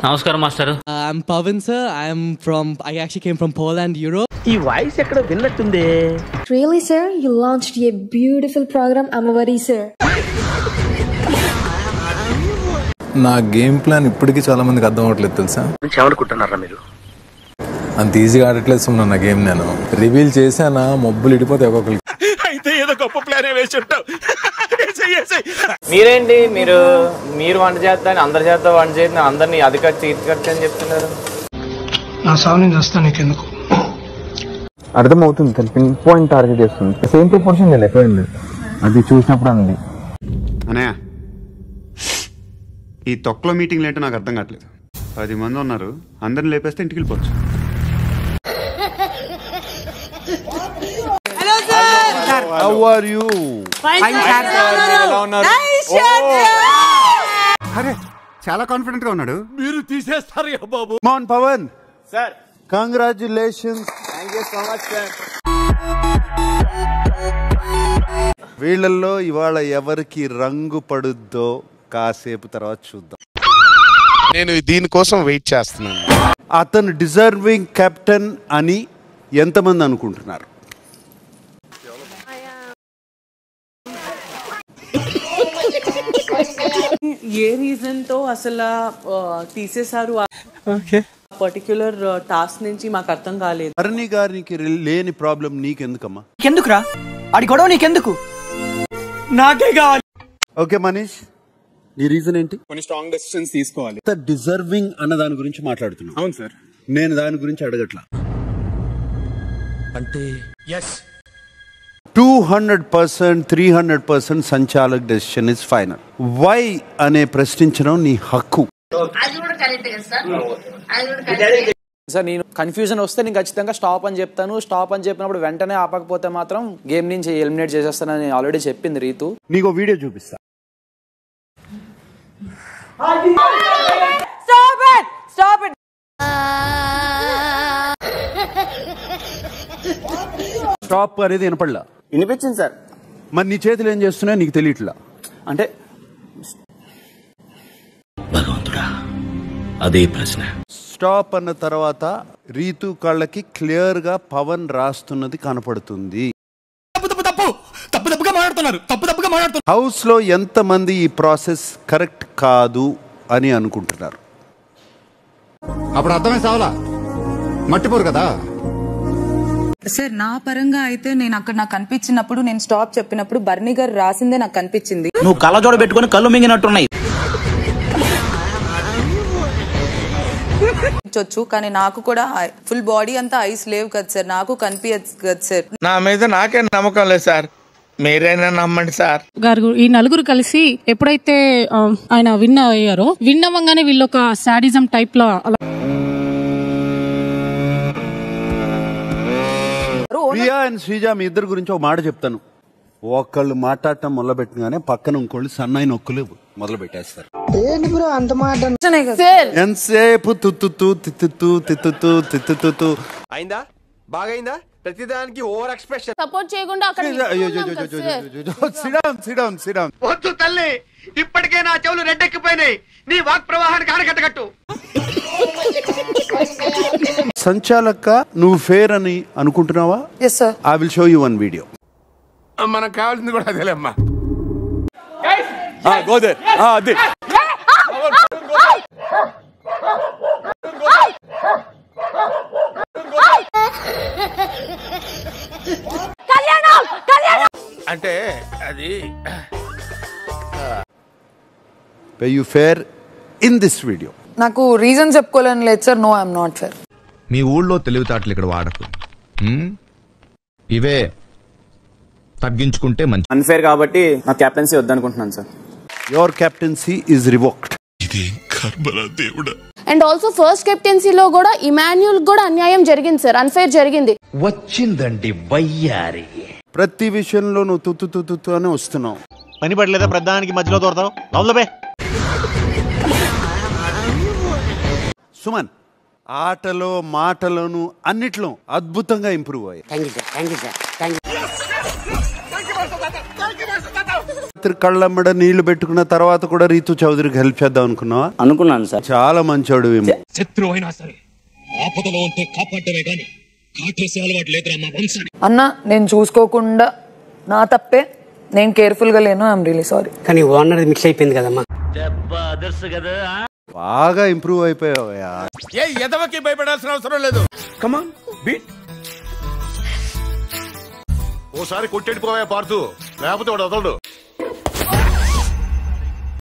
నమస్కారం master. I'm Pavan sir. I actually came from Poland, Europe. ఈ voice ఎక్కడ విన్నట్టుంది. Really sir, you launched a beautiful program. Amaveri sir. నా game plan ఇప్పటికీ చాలా మందికి అర్థం అవ్వట్లేదు తెలుసా. ఏమనుకుంటున్నారా మీరు? అంత ఈజీగా ఆడట్లేదు సుమన్ నా గేమ్. నేను రివీల్ చేశానా మొబ్బులు ఇడిపోతే ఒక్కొక్కరికి. అయితే ఏదో గొప్ప ప్లాన్ వేసి ఉంటావు. మీరేంటి మీరు వంట చేస్తాను అందరి చేత వంట చేసి అందరినీ అది ఖర్చు ఇది ఖర్చు అని చెప్తున్నారు. నా సాగు నేను వస్తాను నీకెందుకు అర్థమవుతుంది. పిన్ పాయింట్ టార్గెట్ చేస్తుంది. సేమ్ ప్రపోర్షన్ నేను ఎక్కడండి అది చూసినప్పుడు అంది. అనయ్య ఈ తొక్కలో మీటింగ్లు ఏంటో నాకు అర్థం కావట్లేదు. 10 మంది ఉన్నారు, అందరిని లేపేస్తే ఇంటికి వెళ్ళిపోవచ్చు. How are you? Fine అరే చాలా కాన్ఫిడెంట్ గా ఉన్నాడు. మీరు తీసేస్తారు బాబు. Mohan Pawan sir, congratulations. Thank you so much sir. వీళ్ళల్లో ఇవాళ ఎవరికి రంగు పడుద్దో కాసేపు తర్వాత చూద్దాం. నేను దీనికోసం వెయిట్ చేస్తున్నాను. అతను డిజర్వింగ్ కెప్టెన్ అని ఎంతమంది అనుకుంటున్నారు? ఏ రీజన్ తో అసలు తీసేశారు పర్టిక్యులర్ టాస్క్ నుంచి మాకు అర్థం కాలేదు. హరిణి గారికి లేని ప్రాబ్లం నీకెందుకమ్మా? ఎందుకురా ఆడి గొడవ నీకెందుకు? నాకే కావాలి. ఓకే మనీష్, నీ రీజన్ ఏంటి? కొన్ని స్ట్రాంగ్ డెసిషన్స్ తీసుకోవాలి. డిజర్వింగ్ అన్న దాని గురించి మాట్లాడుతున్నా. అవును సార్. నేను దాని గురించి అడగట్లా. అంటే ఎస్ 200%, 300% సంచాలక్ డెసిషన్ ఇస్ ఫైనల్. వై అనే ప్రశ్నించడం నీ హక్కు. సార్ నేను కన్ఫ్యూజన్ వస్తే నేను ఖచ్చితంగా స్టాప్ అని చెప్తాను. స్టాప్ అని చెప్పినప్పుడు వెంటనే ఆపకపోతే మాత్రం గేమ్ నుంచి ఎలిమినేట్ చేసేస్తానని ఆల్రెడీ చెప్పింది రీతు. నీకు వీడియో చూపిస్తా. స్టాప్ అనేది వినపడలా? వినిపించింది సార్. మరి నీ చేతులు ఏం చేస్తున్నా నీకు తెలియట్లా అంటే భగవంతుడా అదే ప్రశ్న. స్టాప్ అన్న తర్వాత రీతు కళ్ళకి క్లియర్ గా పవన్ రాస్తున్నది కనపడుతుంది. హౌస్ లో ఎంత మంది ఈ ప్రాసెస్ కరెక్ట్ కాదు అని అనుకుంటున్నారు? అప్పుడు అర్థమే సావలా, మట్టిపోరు కదా సార్ నా పరంగా అయితే నేను అక్కడ నాకు కనిపించినప్పుడు నేను స్టాప్ చెప్పినప్పుడు బర్నీ గారు రాసిందే నాకు కనిపించింది. నువ్వు కళ్ళజోడ పెట్టుకుని కళ్ళు మింగినట్టున్నాయి. కానీ నాకు కూడా ఫుల్ బాడీ అంతా ఐస్ లేవు కదా సార్, నాకు కనిపించదు కదా సార్. నా మీద నాకే నమ్మకం లేదు సార్, మీరైనా నమ్మండి సార్. గారు ఈ నలుగురు కలిసి ఎప్పుడైతే ఆయన విన్ అయ్యారో, విన్ అవ్వగానే వీళ్ళు ఒక సాడిజం టైప్ లో అలా. ప్రియా అండ్ శ్రీజ మీ ఇద్దరు గురించి ఒక మాట చెప్తాను. ఒకళ్ళు మాట్లాడటం మొదలుపెట్టగానే పక్కన ఇంకోళ్ళు సన్నాయి నొక్కులు మొదలు పెట్టేస్తారు. ఎంతసేపు తుత్తుతూ తిత్తుతూ తిత్తుతూ తిత్తుతూ అయిందా? బాగైందా? ప్రతిదానికి ఓవర్ ఎక్స్ప్రెషన్. సపోర్ట్ చేయకుండా వద్దు తల్లి, ఇప్పటికే నా చెవులు రెడ్డెక్కిపోయినాయి. నీ వాక్ ప్రవాహానికి ఆనకట్టగట్టు. సంచాలక నువ్వు ఫేర్ అని అనుకుంటున్నావా? Yes sir. I will show you one video. మనకు కావాల్సింది కూడా అదేలేమ్మా. అంటే అది you fair in this video. నాకు రీజన్ చెప్పుకోలేని లేదు sir. No I'm not fair. మీ ఊళ్ళో తెలివితేటలు ఇక్కడ వాడకు. ఇవే తగ్గించుకుంటే మంచి. అన్ఫేర్ కాబట్టి నా కెప్టెన్సీ వద్దనుకుంటున్నాను sir. Your captaincy is revoked. And also first కెప్టెన్సీలో కూడా ఇమాన్యుల్ కూడా అన్యాయం జరిగింది సార్, అన్ఫేర్ జరిగింది. వచ్చిందండి వయ్యారి. ప్రతి విషయంలో నువ్వు తుత్తు తుత్తు అని వస్తున్నావు. పని పడలేదా? ప్రధానికి మధ్యలో దొరతావు. అవునులే సుమన్, ఆటలో మాటలోను అన్నిట్లో అద్భుతంగా ఇంప్రూవ్ అయ్యాయి. రాత్రి కళ్ళమ్మడ నీళ్లు పెట్టుకున్న తర్వాత కూడా రీతు చౌదరికి హెల్ప్ చేద్దాం అనుకున్నావా? అనుకున్నాను సార్. చాలా మంచోడు. శత్రువు అయినా సరే ఆపదలో ఉంటే కాపాడమే గాని కాటేసే అలవాటు లేదురా మా వంశాన్ని. అన్న నేను చూసుకోకుండా నా తప్పే, నేను కేర్ఫుల్ గా లేను. I'm really sorry. కానీ ఓనర్ మిక్స్ అయిపోయింది కదమ్మా. బాగా ఇంప్రూవ్ అయిపోయావయ్యా. ఏ ఎదవకి భయపడాల్సిన అవసరం లేదు. కమాన్ బీట్. ఓసారి కొట్టెడిపోయా పార్తు, లేకపోతే వాడు వదలడు.